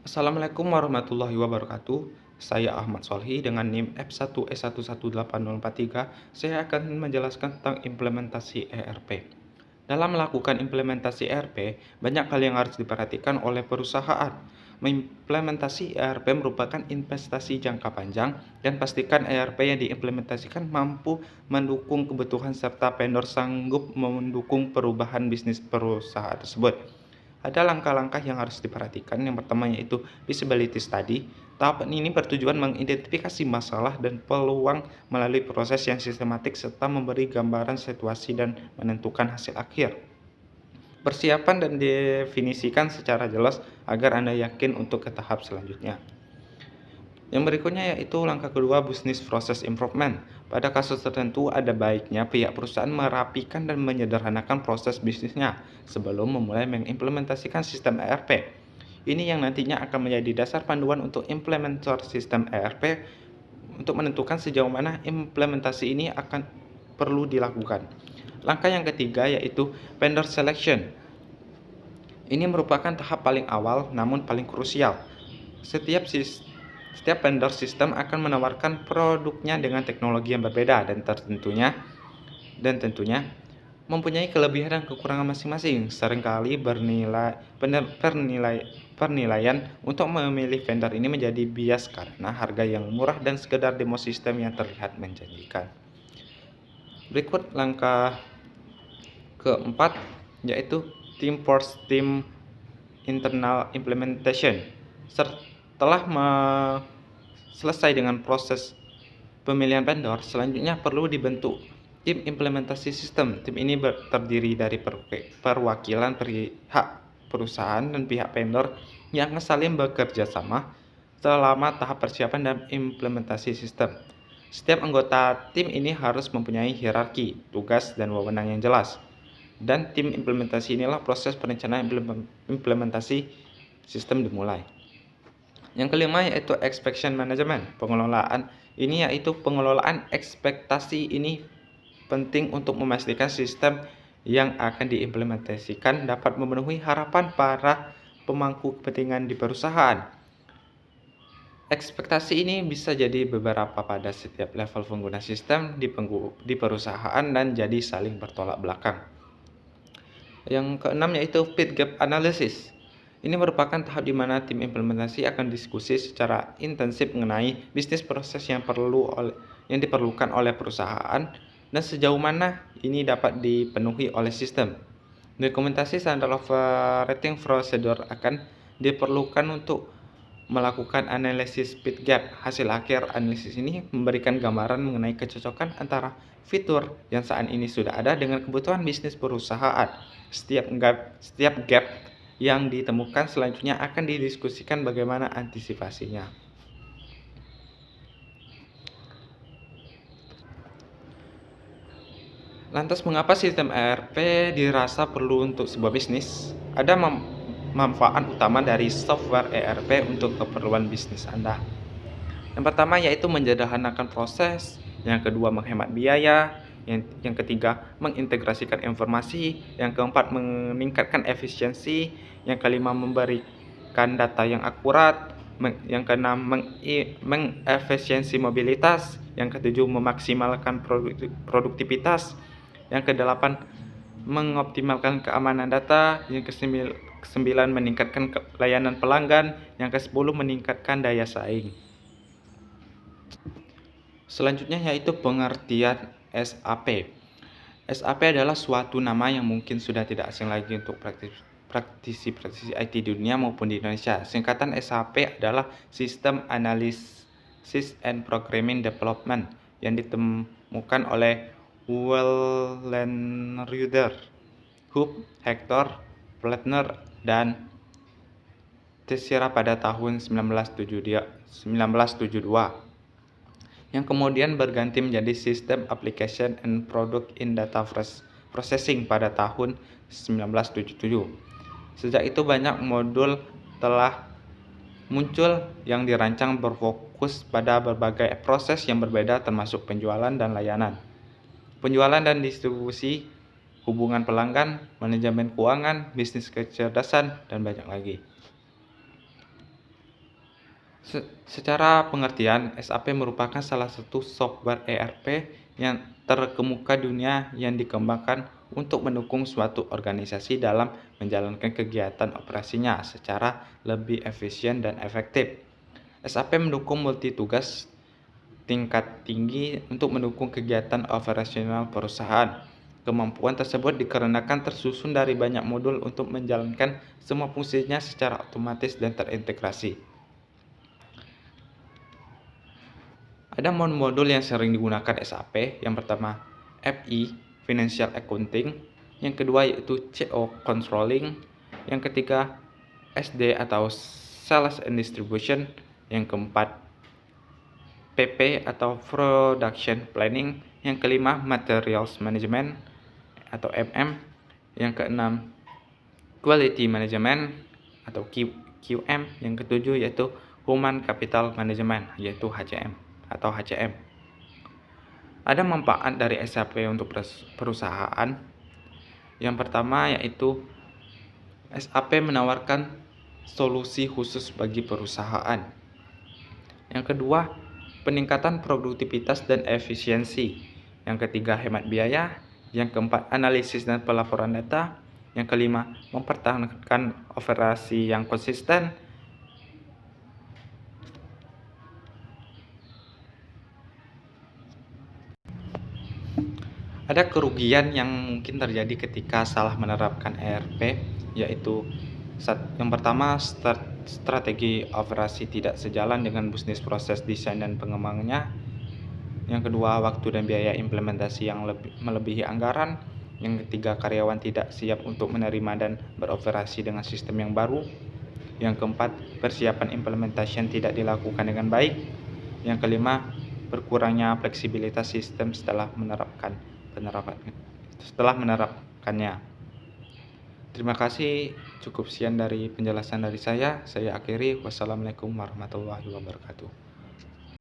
Assalamualaikum warahmatullahi wabarakatuh. Saya Ahmad Solhi dengan NIM F1E1181043. Saya akan menjelaskan tentang implementasi ERP. Dalam melakukan implementasi ERP, banyak hal yang harus diperhatikan oleh perusahaan. Mengimplementasi ERP merupakan investasi jangka panjang dan pastikan ERP yang diimplementasikan mampu mendukung kebutuhan serta vendor sanggup mendukung perubahan bisnis perusahaan tersebut. Ada langkah-langkah yang harus diperhatikan. Yang pertama yaitu feasibility study. Tahapan ini bertujuan mengidentifikasi masalah dan peluang melalui proses yang sistematik serta memberi gambaran situasi dan menentukan hasil akhir. Persiapan dan definisikan secara jelas agar Anda yakin untuk ke tahap selanjutnya. Yang berikutnya yaitu langkah kedua, business process improvement. Pada kasus tertentu ada baiknya pihak perusahaan merapikan dan menyederhanakan proses bisnisnya sebelum memulai mengimplementasikan sistem ERP. Ini yang nantinya akan menjadi dasar panduan untuk implementer sistem ERP untuk menentukan sejauh mana implementasi ini akan perlu dilakukan. Langkah yang ketiga yaitu vendor selection. Ini merupakan tahap paling awal namun paling krusial. Setiap vendor sistem akan menawarkan produknya dengan teknologi yang berbeda dan tentunya mempunyai kelebihan dan kekurangan masing-masing. Seringkali penilaian untuk memilih vendor ini menjadi bias karena harga yang murah dan sekedar demo sistem yang terlihat menjanjikan. Berikut langkah keempat yaitu team first team internal implementation. Setelah selesai dengan proses pemilihan vendor, selanjutnya perlu dibentuk tim implementasi sistem. Tim ini terdiri dari perwakilan pihak perusahaan dan pihak vendor yang akan saling bekerja sama selama tahap persiapan dan implementasi sistem. Setiap anggota tim ini harus mempunyai hierarki, tugas, dan wewenang yang jelas. Dan tim implementasi inilah proses perencanaan implementasi sistem dimulai. Yang kelima yaitu expectation management, pengelolaan. Ini yaitu pengelolaan ekspektasi ini penting untuk memastikan sistem yang akan diimplementasikan dapat memenuhi harapan para pemangku kepentingan di perusahaan. Ekspektasi ini bisa jadi beberapa pada setiap level pengguna sistem di perusahaan dan jadi saling bertolak belakang. Yang keenam yaitu fit gap analysis. Ini merupakan tahap di mana tim implementasi akan diskusi secara intensif mengenai bisnis proses yang diperlukan oleh perusahaan dan sejauh mana ini dapat dipenuhi oleh sistem. Dokumentasi standard operating procedure akan diperlukan untuk melakukan analisis fit gap. Hasil akhir analisis ini memberikan gambaran mengenai kecocokan antara fitur yang saat ini sudah ada dengan kebutuhan bisnis perusahaan. Setiap gap yang ditemukan selanjutnya akan didiskusikan bagaimana antisipasinya. Lantas mengapa sistem ERP dirasa perlu untuk sebuah bisnis? Ada manfaat utama dari software ERP untuk keperluan bisnis Anda. Yang pertama yaitu menyederhanakan proses, yang kedua menghemat biaya, yang ketiga mengintegrasikan informasi, yang keempat meningkatkan efisiensi, yang kelima memberikan data yang akurat, yang keenam mengefisiensi mobilitas, yang ketujuh memaksimalkan produktivitas, yang kedelapan mengoptimalkan keamanan data, yang kesembilan meningkatkan layanan pelanggan, yang kesepuluh meningkatkan daya saing. Selanjutnya yaitu pengertian SAP. SAP adalah suatu nama yang mungkin sudah tidak asing lagi untuk praktisi IT di dunia maupun di Indonesia. Singkatan SAP adalah System Analysis and Programming Development yang ditemukan oleh Wellenreuter, Hub, Hector, Plattner, dan Teixeira pada tahun 1972, yang kemudian berganti menjadi System Application and Product in Data Processing pada tahun 1977. Sejak itu banyak modul telah muncul yang dirancang berfokus pada berbagai proses yang berbeda termasuk penjualan dan layanan, penjualan dan distribusi, hubungan pelanggan, manajemen keuangan, bisnis kecerdasan, dan banyak lagi. Secara pengertian, SAP merupakan salah satu software ERP yang terkemuka dunia yang dikembangkan untuk mendukung suatu organisasi dalam menjalankan kegiatan operasinya secara lebih efisien dan efektif. SAP mendukung multi-tugas tingkat tinggi untuk mendukung kegiatan operasional perusahaan. Kemampuan tersebut dikarenakan tersusun dari banyak modul untuk menjalankan semua fungsinya secara otomatis dan terintegrasi. Ada modul yang sering digunakan SAP. Yang pertama, FI, Financial Accounting. Yang kedua yaitu CO, Controlling. Yang ketiga, SD atau Sales and Distribution. Yang keempat, PP atau Production Planning. Yang kelima, Materials Management atau MM. Yang keenam, Quality Management atau QM. Yang ketujuh yaitu Human Capital Management yaitu HCM atau HCM. Ada manfaat dari SAP untuk perusahaan. Yang pertama yaitu SAP menawarkan solusi khusus bagi perusahaan. Yang kedua, peningkatan produktivitas dan efisiensi. Yang ketiga, hemat biaya. Yang keempat, analisis dan pelaporan data. Yang kelima, mempertahankan operasi yang konsisten. Ada kerugian yang mungkin terjadi ketika salah menerapkan ERP, yaitu yang pertama, strategi operasi tidak sejalan dengan bisnis proses desain dan pengembangannya. Yang kedua, waktu dan biaya implementasi yang melebihi anggaran. Yang ketiga, karyawan tidak siap untuk menerima dan beroperasi dengan sistem yang baru. Yang keempat, persiapan implementasi yang tidak dilakukan dengan baik. Yang kelima, berkurangnya fleksibilitas sistem setelah menerapkannya. Terima kasih, cukup sekian dari penjelasan dari saya. Saya akhiri. Wassalamualaikum warahmatullahi wabarakatuh.